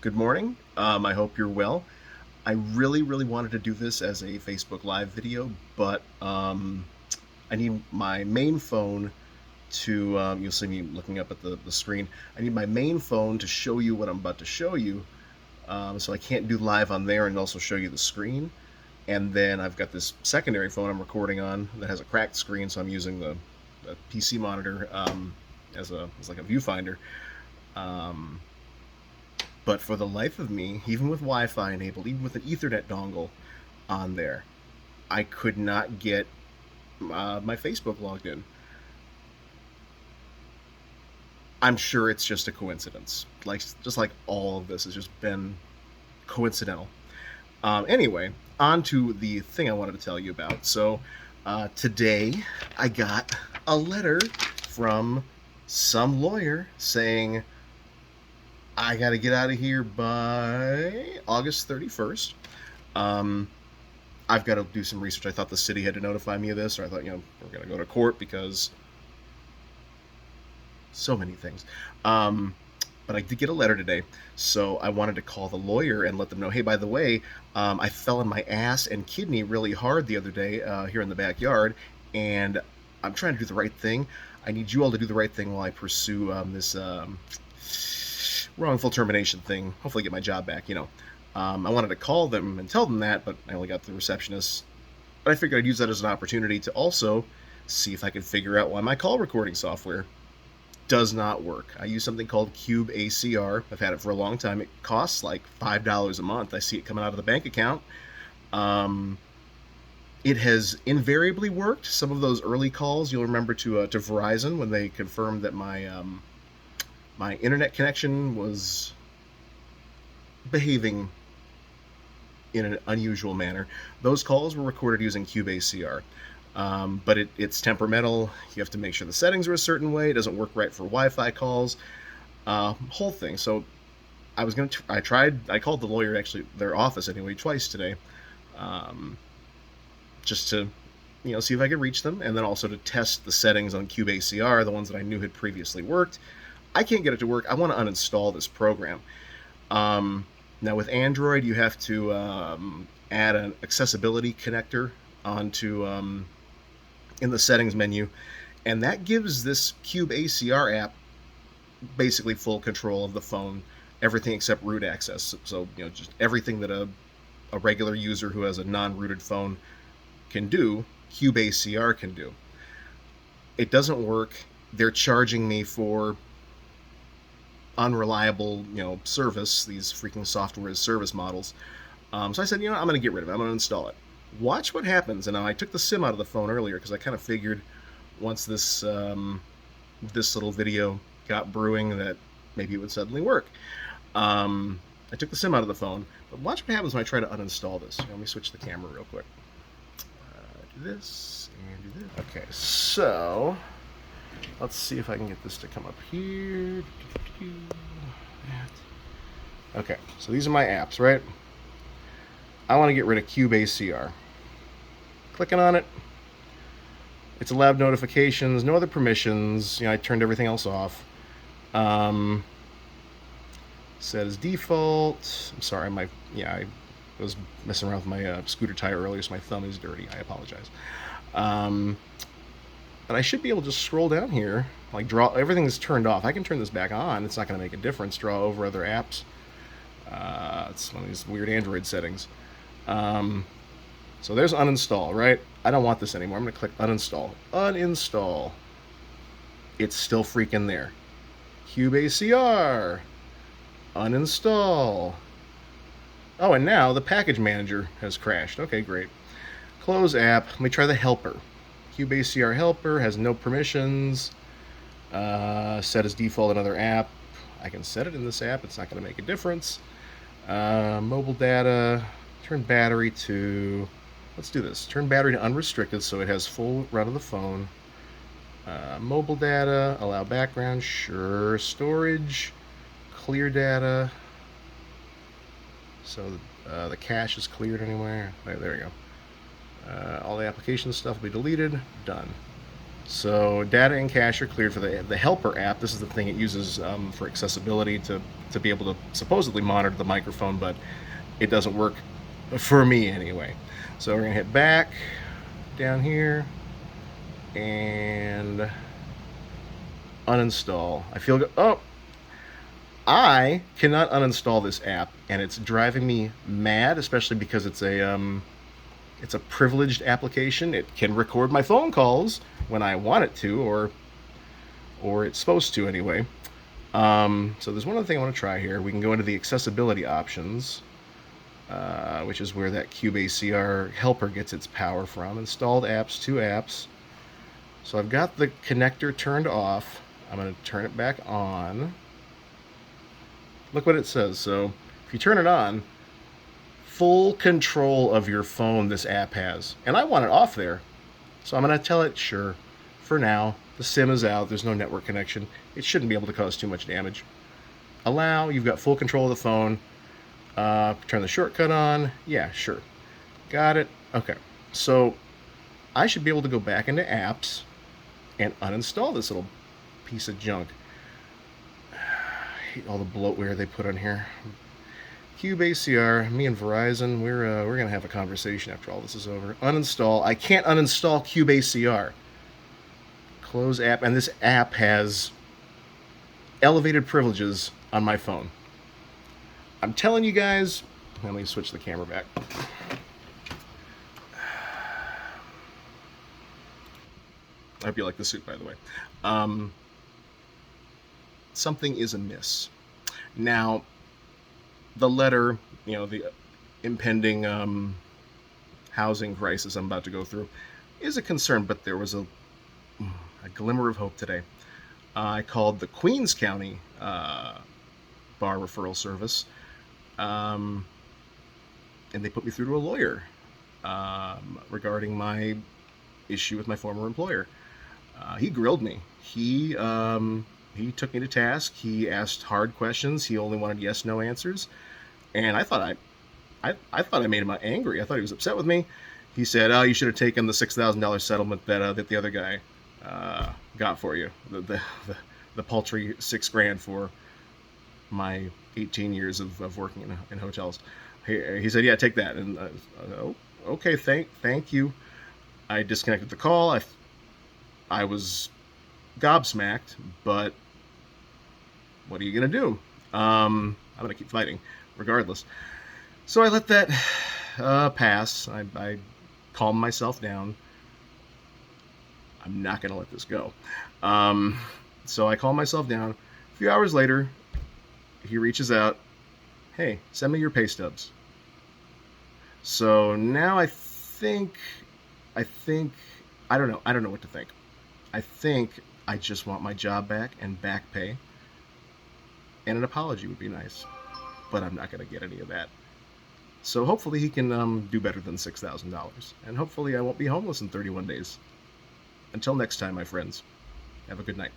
Good morning. I hope you're well. I really wanted to do this as a Facebook Live video, but I need my main phone to, you'll see me looking up at the screen. I need my main phone to show you what I'm about to show you, so I can't do live on there and also show you the screen. And then I've got this secondary phone I'm recording on that has a cracked screen, so I'm using the PC monitor as like a viewfinder. Um, But for the life of me, even with Wi-Fi enabled, even with an Ethernet dongle on there, I could not get my Facebook logged in. I'm sure it's just a coincidence. Just like all of this has just been coincidental. Anyway, on to the thing I wanted to tell you about. So today I got a letter from some lawyer saying I got to get out of here by August 31st. Um, I've got to do some research. I thought the city had to notify me of this, or I thought, we're going to go to court because so many things. But I did get a letter today, so I wanted to call the lawyer and let them know, hey, by the way, I fell on my ass and kidney really hard the other day here in the backyard, and I'm trying to do the right thing. I need you all to do the right thing while I pursue this wrongful termination thing. Hopefully, get my job back. I wanted to call them and tell them that, but I only got the receptionist. But I figured I'd use that as an opportunity to also see if I could figure out why my call recording software does not work. I use something called Cube ACR. I've had it for a long time. It costs like $5 a month. I see it coming out of the bank account. Um, it has invariably worked. Some of those early calls, you'll remember to Verizon when they confirmed that my internet connection was behaving in an unusual manner. Those calls were recorded using Cube ACR. But it's temperamental. You have to make sure the settings are a certain way. It doesn't work right for Wi-Fi calls. Whole thing. So I called the lawyer, actually, their office anyway, twice today, just to, see if I could reach them, and then also to test the settings on Cube ACR, the ones that I knew had previously worked. I can't get it to work. I want to uninstall this program. Now with Android, you have to add an accessibility connector onto in the settings menu, and that gives this Cube ACR app basically full control of the phone, everything except root access. So just everything that a regular user who has a non-rooted phone can do, Cube ACR can do. It doesn't work. They're charging me for unreliable, service, these freaking software as service models. So I said, I'm going to get rid of it. I'm going to install it. Watch what happens. And now I took the SIM out of the phone earlier because I kind of figured once this little video got brewing that maybe it would suddenly work. I took the SIM out of the phone, but watch what happens when I try to uninstall this. Let me switch the camera real quick. Do this and do this. Okay, so let's see if I can get this to come up here. Okay, so these are my apps, right? I want to get rid of Cube ACR. Clicking on it. It's allowed notifications, no other permissions. I turned everything else off. Set as default. I'm sorry, I was messing around with my scooter tire earlier, so my thumb is dirty. I apologize. But I should be able to just scroll down here, like draw. Everything's turned off. I can turn this back on. It's not going to make a difference. Draw over other apps. It's one of these weird Android settings. So there's uninstall, right? I don't want this anymore. I'm going to click uninstall. Uninstall. It's still freaking there. Cube ACR. Uninstall. Oh, and now the package manager has crashed. Okay, great. Close app. Let me try the helper. Cube ACR helper has no permissions. Set as default another app. I can set it in this app. It's not going to make a difference. Mobile data. Turn battery to... Let's do this. Turn battery to unrestricted so it has full run of the phone. Mobile data. Allow background. Sure. Storage. Clear data. So the cache is cleared anywhere. There we go. All the application stuff will be deleted. Done. So data and cache are cleared for the helper app. This is the thing it uses for accessibility to be able to supposedly monitor the microphone, but it doesn't work for me anyway. So we're gonna hit back down here and uninstall. I feel good. Oh, I cannot uninstall this app, and it's driving me mad, especially because it's a privileged application. It can record my phone calls when I want it to, or it's supposed to anyway. So there's one other thing I want to try here. We can go into the accessibility options, which is where that CubeACR helper gets its power from. Installed apps, 2 apps. So I've got the connector turned off. I'm going to turn it back on. Look what it says. So if you turn it on, full control of your phone this app has. And I want it off there. So I'm going to tell it, sure, for now, the SIM is out, there's no network connection. It shouldn't be able to cause too much damage. Allow, you've got full control of the phone. Turn the shortcut on. Yeah, sure. Got it. Okay. So I should be able to go back into apps and uninstall this little piece of junk. I hate all the bloatware they put on here. CubeACR, me and Verizon, we're gonna have a conversation after all this is over. Uninstall. I can't uninstall CubeACR. Close app, and this app has elevated privileges on my phone. I'm telling you guys. Let me switch the camera back. I hope you like the suit, by the way. Something is amiss. Now, the letter, the impending housing crisis I'm about to go through is a concern, but there was a glimmer of hope today. I called the Queens County bar referral service, and they put me through to a lawyer regarding my issue with my former employer. He grilled me. He took me to task. He asked hard questions. He only wanted yes/no answers, and I thought I made him angry. I thought he was upset with me. He said, "Oh, you should have taken the $6,000 settlement that the other guy got for you. The paltry $6,000 for my 18 years of working in hotels." He said, "Yeah, take that." And oh, okay, thank you. I disconnected the call. I was gobsmacked, but what are you gonna do? I'm gonna keep fighting, regardless. So I let that pass. I calmed myself down. I'm not gonna let this go. So I calmed myself down. A few hours later, he reaches out. Hey, send me your pay stubs. So now I think, I don't know. I don't know what to think. I think I just want my job back and back pay. And an apology would be nice. But I'm not going to get any of that. So hopefully he can do better than $6,000. And hopefully I won't be homeless in 31 days. Until next time, my friends, have a good night.